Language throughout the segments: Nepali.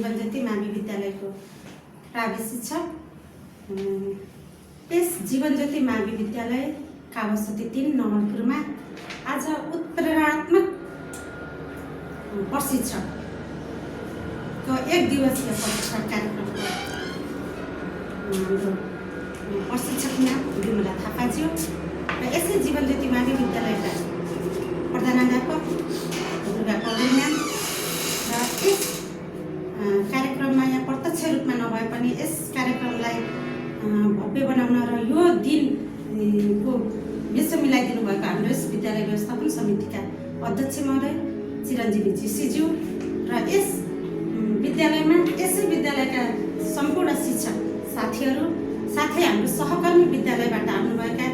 जीवन ज्योति मावि विद्यालयको प्रावि शिक्षक। यस जीवन ज्योति मावि विद्यालय कावासोती 3 नवलपुरमा आज उत्प्रेरणात्मक प्रशिक्षकको 1 दिवसीय प्रशिक्षण कार्यक्रमको हाम्रो प्रशिक्षक नाम विमला थापाज्यू र यसै जीवन ज्योति मावि विद्यालयका प्रधानाध्यापक दुर्गा पौडेल म्याम र यस कार्यक्रममा यहाँ प्रत्यक्ष रूपमा नभए पनि यस कार्यक्रमलाई भव्य बनाउन र यो दिनको विषय मिलाइदिनु भएको हाम्रो यस विद्यालय व्यवस्थापन समितिका अध्यक्ष महोदय चिरञ्जीवी जीसीज्यू र यस विद्यालयमा यसै विद्यालयका सम्पूर्ण शिक्षक साथीहरू साथै हाम्रो सहकर्मी विद्यालयबाट आउनुभएका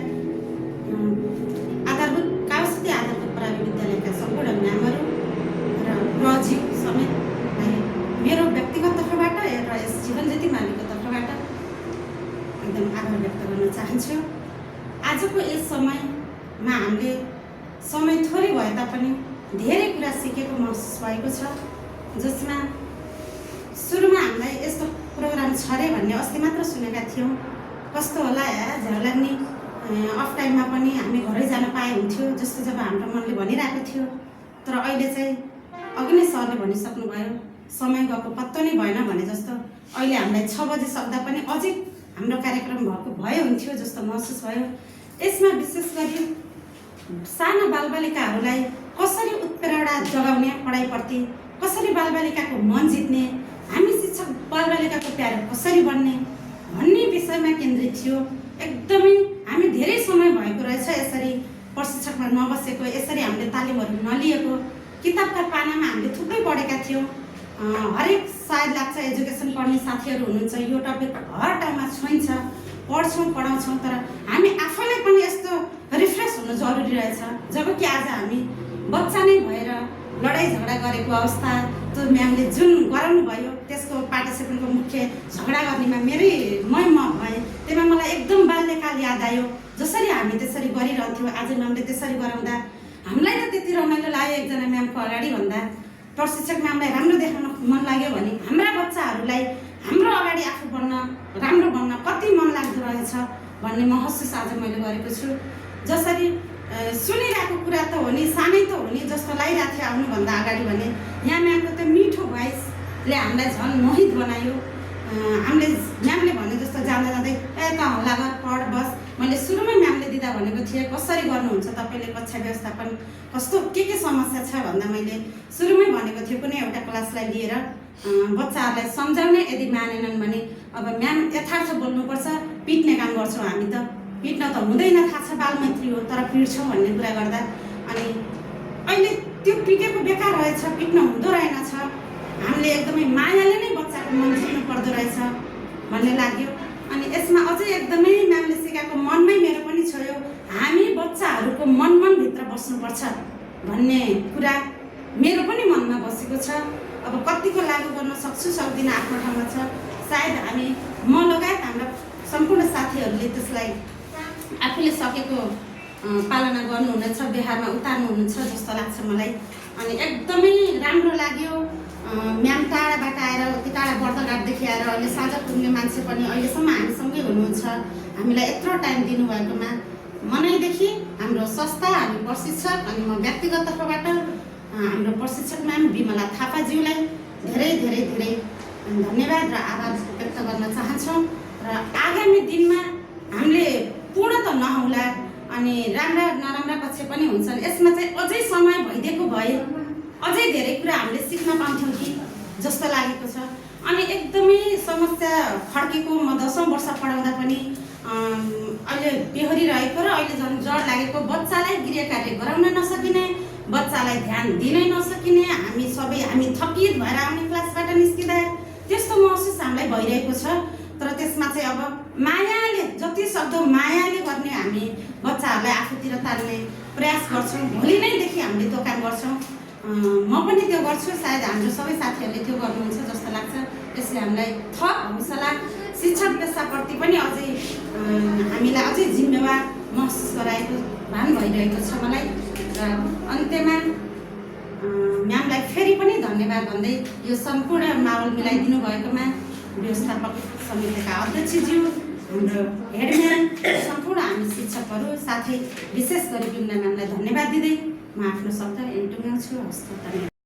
आधारभूत कावासोती आधारभूत प्रावि विद्यालयका सम्पूर्ण म्यामहरू र प्रजी समेत मेरो व्यक्तिगत तर्फबाट र यस जीवन ज्योति माविको तर्फबाट एकदम आभार व्यक्त गर्न चाहन्छु। आजको यस समयमा हामीले समय थोरै भए तापनि धेरै कुरा सिकेको महसुस भएको छ, जसमा सुरुमा हामीलाई यस्तो प्रोग्राम छ रे भन्ने अस्ति मात्र सुनेका थियौँ। कस्तो होला झर्लाग्ने अफ टाइममा पनि हामी घरै जान पाए हुन्थ्यो जस्तो जब हाम्रो मनले भनिरहेको थियो। तर अहिले चाहिँ अघि नै सरले भनिसक्नुभयो, समय गएको पत्तो नै भएन भने जस्तो अहिले हामीलाई 6 बजे सक्दा पनि अझै हाम्रो कार्यक्रम भयो हुन्थ्यो जस्तो महसुस भयो। यसमा विशेष गरी साना बालबालिकाहरूलाई कसरी उत्प्रेरणा जगाउने पढाइप्रति, कसरी बालबालिकाको मन जित्ने, हामी शिक्षक बालबालिकाको प्यारो कसरी बन्ने भन्ने विषयमा केन्द्रित थियो। एकदमै हामी धेरै समय भएको रहेछ यसरी प्रशिक्षकमा नबसेको, यसरी हामीले तालिमहरू नलिएको। किताबका पानामा हामीले थुप्रै पढेका थियौँ। हरेक सायद लाग्छ एजुकेसन पढ्ने साथीहरू हुनुहुन्छ यो टपिक हर टाइममा छोइन्छ, पढ्छौँ पढाउँछौँ, तर हामी आफैलाई पनि यस्तो रिफ्रेस हुनु जरुरी रहेछ। जबकि आज हामी बच्चा नै भएर लडाइँ झगडा गरेको अवस्था, त्यो म्यामले जुन गराउनु भयो त्यसको पार्टिसिपेन्टको मुख्य झगडा गर्नेमा म भएँ। त्यसमा मलाई एकदम बाल्यकाल याद आयो। जसरी हामी त्यसरी गरिरहन्थ्यौँ, आज म्यामले त्यसरी गराउँदा हामीलाई त त्यति रमाइलो लाग्यो। एकजना म्यामको अगाडि भन्दा प्रशिक्षक म्यामलाई राम्रो देखाउन मन लाग्यो भने हाम्रा बच्चाहरूलाई हाम्रो अगाडि आफू राम्रो बन्न कति मन लाग्दो रहेछ भन्ने महसुस आज मैले गरेको छु। जसरी सुनिरहेको कुरा त हो नि, सानै त हो नि जस्तो लागिरहेको थियो आउनुभन्दा अगाडि भने यहाँ म्यामको त्यो मिठो भोइसले हामीलाई झन् मोहित बनायो। म्यामले भने जस्तो जाँदा जाँदै त हल्ला गर पढ बस। मैले सुरुमै म्यामले दिँदा भनेको थिएँ कसरी गर्नुहुन्छ तपाईँले कक्षा व्यवस्थापन, कस्तो के समस्या छ भन्दा मैले सुरुमै भनेको थिएँ कुनै एउटा क्लासलाई लिएर बच्चाहरूलाई सम्झाउने, यदि मानेनन् भने अब म्याम यथार्थ बोल्नुपर्छ, पिट्ने काम गर्छौँ हामी त। पिट्न त हुँदैन, थाहा छ बालमैत्री हो, तर पिट्छौँ भन्ने कुरा गर्दा अनि अहिले त्यो पिटेको बेकार रहेछ, पिट्न हुँदो रहेनछ। हामीले एकदमै मायाले नै बच्चाको मन जित्नु पर्दो रहेछ भन्ने लाग्यो। अनि यसमा अझै एकदमै म्यामले सिकाएको मनमै मेरो पनि छोयो, हामी बच्चाहरूको मनभित्र बस्नुपर्छ भन्ने कुरा मेरो पनि मनमा बसेको छ। अब कतिको लागू गर्न सक्छु सक्दिनँ आफ्नो ठाउँमा छ। सायद हामी म लगायत हाम्रा सम्पूर्ण साथीहरूले त्यसलाई आफूले सकेको पालना गर्नुहुनेछ, व्यवहारमा उतार्नुहुनेछ जस्तो लाग्छ मलाई। अनि एकदमै राम्रो लाग्यो। म्याम टाढाबाट आएर त्यो टाढा बर्दघाटदेखि आएर अहिले साझा पुग्ने मान्छे पनि अहिलेसम्म हामीसँगै हुनुहुन्छ। हामीलाई यत्रो टाइम दिनुभएकोमा मनैदेखि हाम्रो संस्था, हामी प्रशिक्षक अनि म व्यक्तिगत तर्फबाट हाम्रो प्रशिक्षक म्याम विमला थापाज्यूलाई धेरै धेरै धेरै धन्यवाद र आभार व्यक्त गर्न चाहन्छौँ। र आगामी दिनमा हामीले पूर्ण त नहोला अनि राम्रा नराम्रा पक्ष पनि हुन्छन्। यसमा चाहिँ अझै समय भइदिएको भए अझै धेरै कुरा हामीले सिक्न पाउँथ्यौँ कि जस्तो लागेको छ। अनि एकदमै समस्या खड्केको म 10औं वर्ष पढाउँदा पनि अहिले बेहोरिरहेको र अहिले झन् जड लागेको, बच्चालाई गृह कार्य गराउन नसकिने, बच्चालाई ध्यान दिनै नसकिने, हामी थकित भएर आउने क्लासबाट निस्किँदा त्यस्तो महसुस हामीलाई भइरहेको छ। तर त्यसमा चाहिँ अब मायाले जति सक्दो मायाले गर्ने हामी बच्चाहरूलाई आफूतिर तान्ने प्रयास गर्छौँ। भोलि नैदेखि हामीले त्यो काम गर्छौँ। म पनि त्यो गर्छु, सायद हाम्रो सबै साथीहरूले त्यो गर्नुहुन्छ जस्तो लाग्छ। त्यसले हामीलाई थप हौसला, शिक्षक पेसाप्रति पनि अझै हामीलाई अझै जिम्मेवार महसुस गराएको भान भइरहेको छ मलाई। र अन्त्यमा म्यामलाई फेरि पनि धन्यवाद भन्दै यो सम्पूर्ण माहौल मिलाइदिनु भएकोमा व्यवस्थापक समितिका अध्यक्षज्यू, हाम्रो हेडम्यान, सम्पूर्ण हामी शिक्षकहरू साथै विशेष गरी बिमला म्यामलाई धन्यवाद दिँदै म आफ्नो शब्द टुङ्ग्याउँछु। हस्त धन्यवाद।